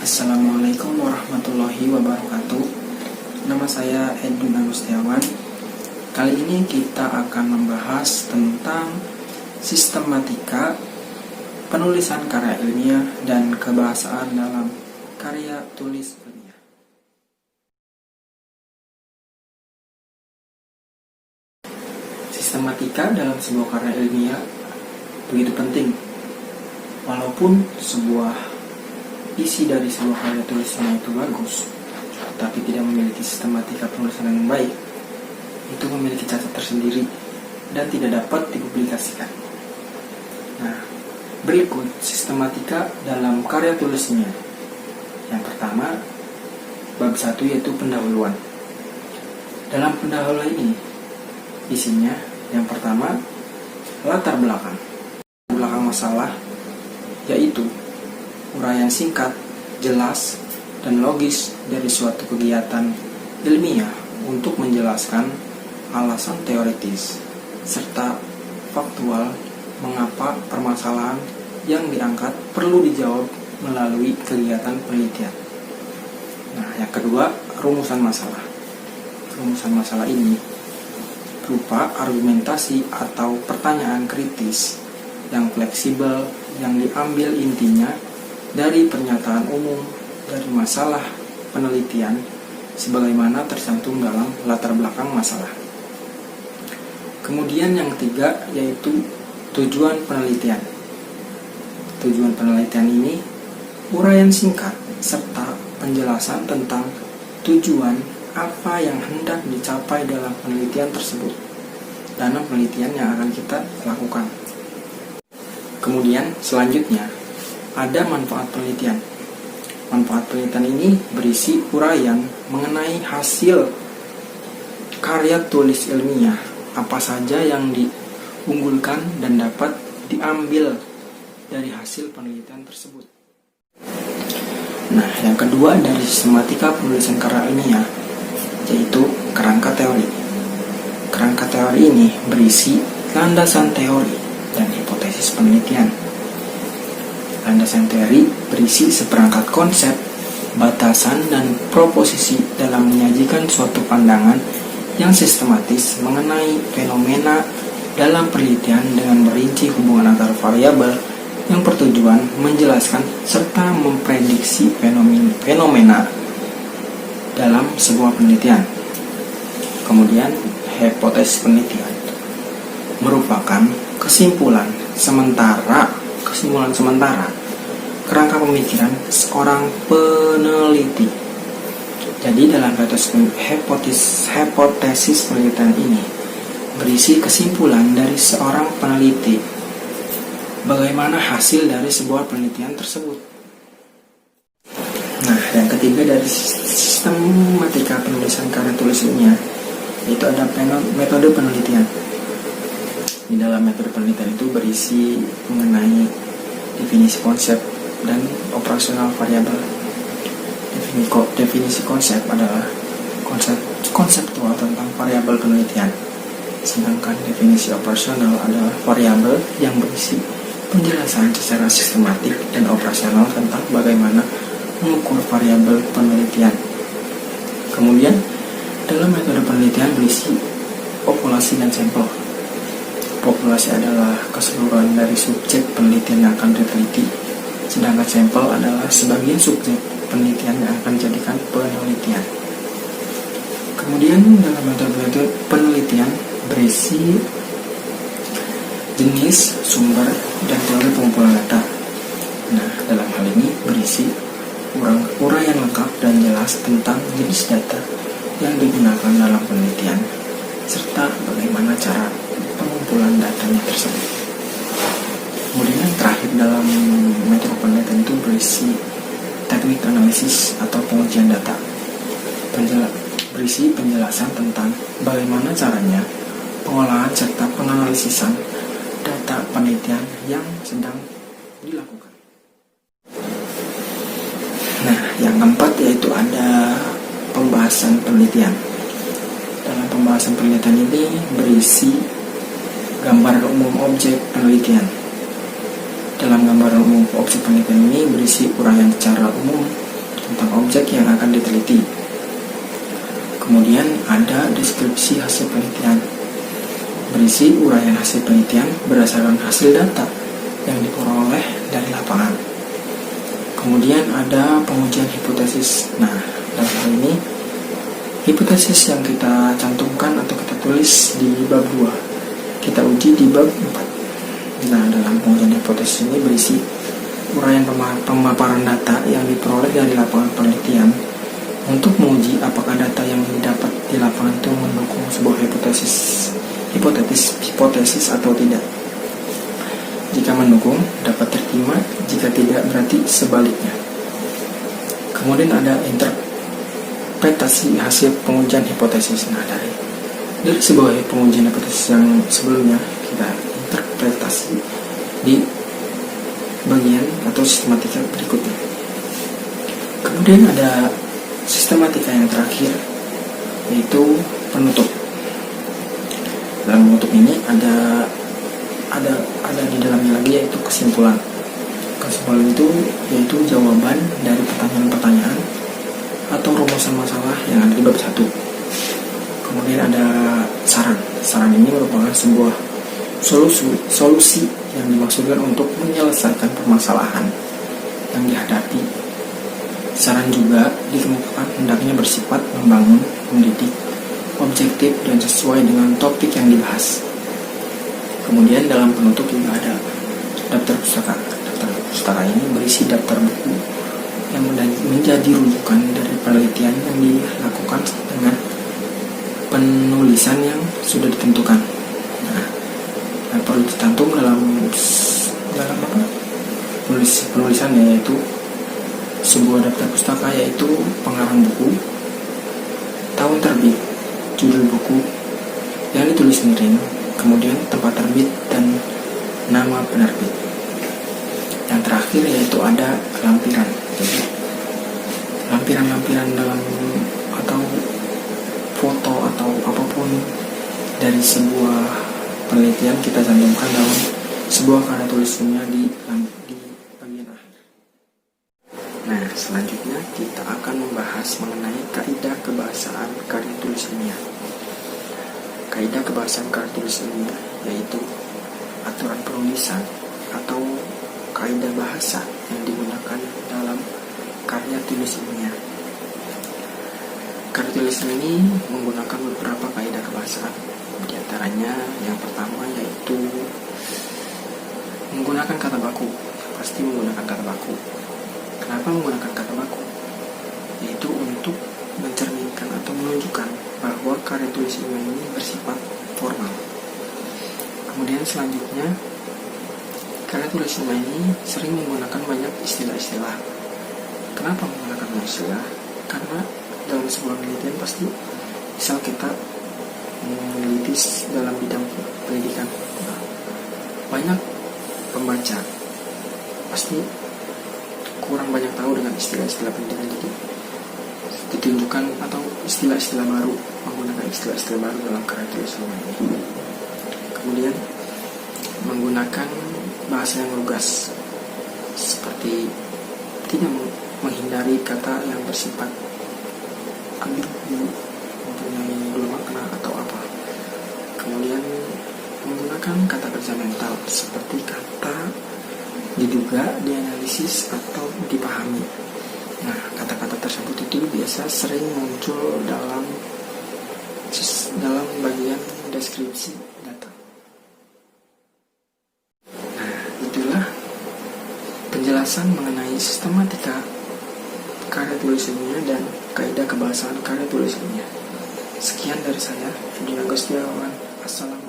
Assalamualaikum warahmatullahi wabarakatuh. Nama saya Edwin Agustiawan. Kali ini kita akan membahas tentang sistematika penulisan karya ilmiah dan kebahasaan dalam karya tulis ilmiah. Sistematika dalam sebuah karya ilmiah begitu penting. Walaupun sebuah isi dari sebuah karya tulisan itu bagus, tapi tidak memiliki sistematika penulisan yang baik, itu memiliki cacat tersendiri dan tidak dapat dipublikasikan. Nah, berikut sistematika dalam karya tulisnya. Yang pertama, bab 1 yaitu pendahuluan. Dalam pendahuluan ini, isinya yang pertama, latar belakang masalah, yaitu uraian singkat, jelas, dan logis dari suatu kegiatan ilmiah untuk menjelaskan alasan teoritis serta faktual mengapa permasalahan yang diangkat perlu dijawab melalui kegiatan penelitian. Nah, yang kedua, rumusan masalah. Rumusan masalah ini berupa argumentasi atau pertanyaan kritis yang fleksibel yang diambil intinya dari pernyataan umum dari masalah penelitian sebagaimana tercantum dalam latar belakang masalah. Kemudian yang ketiga yaitu tujuan penelitian. Tujuan penelitian ini uraian singkat serta penjelasan tentang tujuan apa yang hendak dicapai dalam penelitian tersebut, dalam penelitian yang akan kita lakukan. Kemudian selanjutnya ada manfaat penelitian. Manfaat penelitian ini berisi uraian mengenai hasil karya tulis ilmiah, apa saja yang diunggulkan dan dapat diambil dari hasil penelitian tersebut. Nah, yang kedua dari sistematika penulisan karya ilmiah, yaitu kerangka teori. Kerangka teori ini berisi landasan teori dan hipotesis penelitian. Landasan teori berisi seperangkat konsep, batasan, dan proposisi dalam menyajikan suatu pandangan yang sistematis mengenai fenomena dalam penelitian dengan merinci hubungan antar variabel yang bertujuan menjelaskan serta memprediksi fenomena dalam sebuah penelitian. Kemudian, hipotesis penelitian merupakan kesimpulan sementara kerangka pemikiran seorang peneliti. Jadi dalam hipotesis penelitian ini berisi kesimpulan dari seorang peneliti bagaimana hasil dari sebuah penelitian tersebut. Nah, yang ketiga dari sistematika penulisan karya tulis ilmiah itu ada metode penelitian. Di dalam metode penelitian itu berisi mengenai definisi konsep dan operasional variabel. Definisi konsep adalah konseptual tentang variabel penelitian, sedangkan definisi operasional adalah variabel yang berisi penjelasan secara sistematik dan operasional tentang bagaimana mengukur variabel penelitian. Kemudian, dalam metode penelitian berisi populasi dan sampel. Populasi adalah keseluruhan dari subjek penelitian yang akan diteliti, sedangkan sampel adalah sebagian subjek penelitian yang akan dijadikan penelitian. Kemudian dalam metode penelitian berisi jenis, sumber, dan teori pengumpulan data. Nah, dalam hal ini berisi uraian lengkap dan jelas tentang jenis data yang digunakan dalam penelitian, serta bagaimana cara pengumpulan datanya tersebut. Kemudian yang terakhir dalam metode penelitian itu berisi teknik analisis atau pengujian data. Berisi penjelasan tentang bagaimana caranya pengolahan serta penganalisisan data penelitian yang sedang dilakukan. Nah, yang keempat yaitu ada pembahasan penelitian. Dalam pembahasan penelitian ini berisi gambaran umum objek penelitian. Dalam gambaran umum objek penelitian ini berisi uraian secara umum tentang objek yang akan diteliti. Kemudian ada deskripsi hasil penelitian, berisi uraian hasil penelitian berdasarkan hasil data yang diperoleh dari lapangan. Kemudian ada pengujian hipotesis. Nah, dalam hal ini hipotesis yang kita cantumkan atau kita tulis di bab 2, kita uji di bab 4. Nah, dalam pengujian hipotesis ini berisi uraian pemaparan data yang diperoleh dari lapangan penelitian untuk menguji apakah data yang didapat di lapangan itu mendukung sebuah hipotesis atau tidak. Jika mendukung, dapat diterima; jika tidak, berarti sebaliknya. Kemudian ada interpretasi hasil pengujian hipotesis. Nah, dari sebuah pengujian hipotesis yang sebelumnya, kita interpretasi di bagian atau sistematika berikutnya. Kemudian ada sistematika yang terakhir, yaitu penutup. Dalam penutup ini ada di dalamnya lagi, yaitu kesimpulan. Kesimpulan itu yaitu jawaban dari pertanyaan-pertanyaan atau rumusan masalah yang ada di bab 1. Kemudian ada saran. Saran ini merupakan sebuah solusi yang dimaksudkan untuk menyelesaikan permasalahan yang dihadapi. Saran juga dikemukakan hendaknya bersifat membangun, mendidik, objektif, dan sesuai dengan topik yang dibahas. Kemudian dalam penutup juga ada daftar pustaka. Daftar pustaka ini berisi daftar buku yang menjadi rujukan dari penelitian yang dilakukan dengan penulisan yang sudah ditentukan. Nah, yang perlu dicantum dalam penulisan yaitu sebuah daftar pustaka, yaitu pengarang buku, tahun terbit, judul buku yang ditulis sendiri, kemudian tempat terbit dan nama penerbit. Yang terakhir yaitu ada lampiran. Jadi lampiran dalam atau foto atau apapun dari sebuah penelitian kita cantumkan dalam sebuah karya tulisnya di bagian akhir. Nah, selanjutnya kita akan membahas mengenai kaidah kebahasaan karya tulis ilmiah. Kaidah kebahasaan karya tulis ilmiah yaitu aturan penulisan atau kaidah bahasa yang digunakan dalam karya tulis ilmiah. Karya tulis ini menggunakan beberapa kaidah kebahasaan. Di antaranya yang pertama yaitu menggunakan kata baku. Pasti menggunakan kata baku. Kenapa menggunakan kata baku? Yaitu untuk mencerminkan atau menunjukkan bahwa karya tulis ilmiah ini bersifat formal. Kemudian selanjutnya, karya tulis ilmiah ini sering menggunakan banyak istilah-istilah. Kenapa menggunakan istilah? Karena dalam sebuah penelitian pasti, misal kita meneliti dalam bidang pendidikan, banyak pembaca pasti kurang banyak tahu dengan istilah-istilah pendidikan, jadi ditunjukkan atau istilah-istilah baru, menggunakan istilah-istilah baru dalam karya tulis ilmiah ini. Kemudian menggunakan bahasa yang lugas, seperti tidak menghindari kata yang bersifat ambigu, mempunyai dua makna atau apa. Kemudian menggunakan kata kerja mental, seperti kata diduga, dianalisis, atau dipahami. Nah, kata-kata tersebut itu biasa sering muncul dalam bagian deskripsi data. Nah, itulah penjelasan mengenai sistematika karya tulis ilmiah dan kaidah kebahasaan karya tulis ilmiah. Sekian dari saya, Fidin Agustiawan. Assalamualaikum.